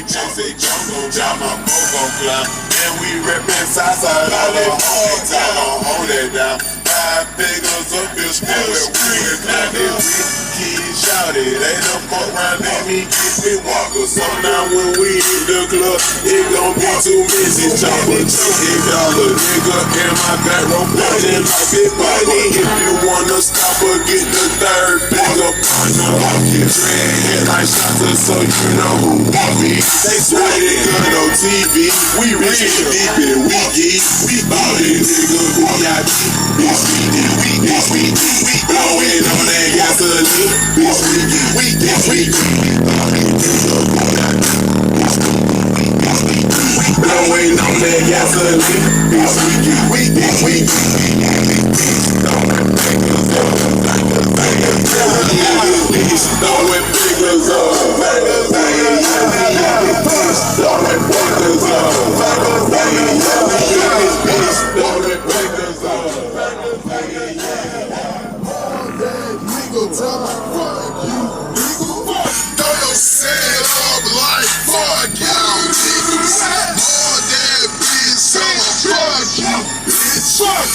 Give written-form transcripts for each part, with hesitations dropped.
say jump, gon' jump, my boat gon' climb. And we reppin' Southside, all that phone time, gon' hold that down. 5 figures up, bitch, still where we climb that kids shouted, they done fuck round and me get me walker. So now when we hit the club, it gon' be too messy. Chopper, $8 nigga in my back row, punching like Big Buddy. If you wanna stop or get the third finger, dreadhead like shots, so you know who we be. They swear they good on TV, we rich and deep and we geek. We bought it, nigga, VIP, bitch, we blowing on that gasoline. Bitch, we blowing on that gasoline. Bitch, we throwing fingers up, throwing fingers up,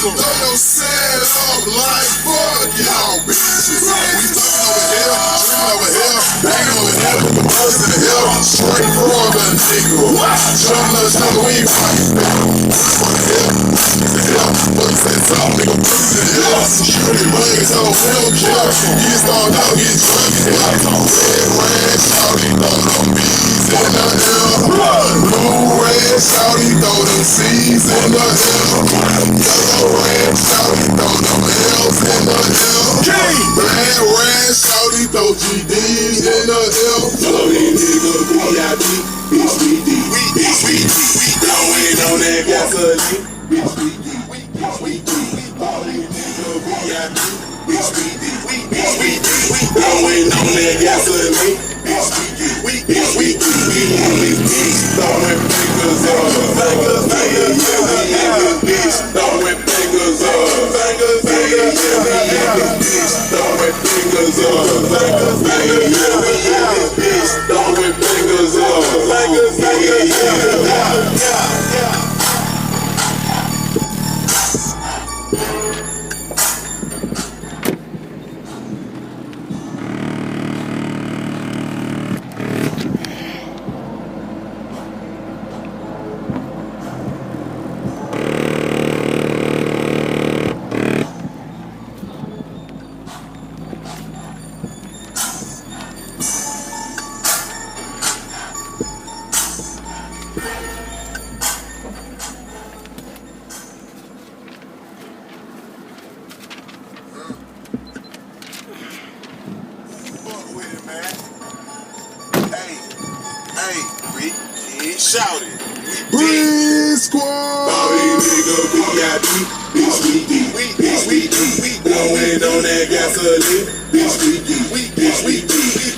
Throw your set up like fuck y'all bitches. We talking over here, dreaming over here, banging over here, the birds in the hill, straight from the nigga. Shuttle, we ain't fighting back. On the hill, in the hill, bullets in the top, nigga, bullets in the hill. Shooting bullets, so we don't care. Get started out, get drunk in the hill. Red, shouty, throw them bees in the hill. Blue, red, shouty, throw them C's in the hill. Yellow, red, shouty, throw them L's in the hill. Black, red, shouty, throw GDs in the hill. Follow these niggas, VIP, bitch, we blowing on that gasoline. Bitch, we follow these niggas, VIP, bitch, we blowing on that gasoline. Bitch, we throwing fingers up, bitch, throwing fingers up, bitch, throwing fingers up, bitch, throwing fingers up, shout it. Breeze Squad. Bobby nigga, VIP, bitch, we blowing on that gasoline. Bitch, we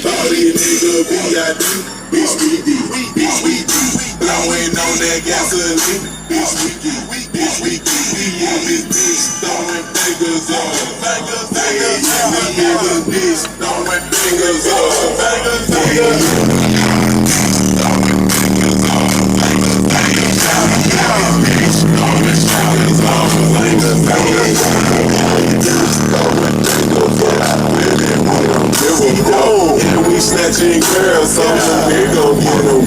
Bobby nigga, VIP, bitch, we blowing on that gasoline. Bitch, we in this bitch, throwing fingers up. We in this bitch, throwing fingers up. And we snatching girls, so we gon' get them.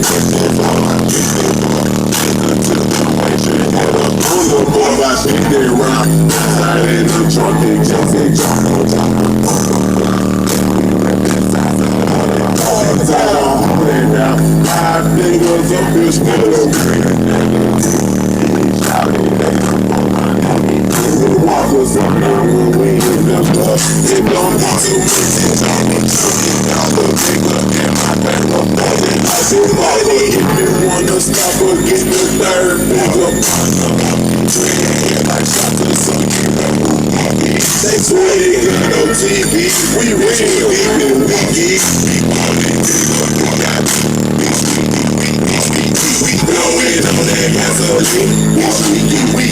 Boy, I shit that round. Inside in the trunk, it just ain't jump. Inside on hold it down. 5 fingers up, bitch, still a walkers up now when we in the club. It don't be too many times. All the nigga in my back row, buzzing like Big Buddy. If you wanna stop or get the third finger, dreadhead like shots, so you know who we be. They swear they good on TV, we rich and deep and we geek. We bought it, nigga, we blowing on that gasoline. Bitch, we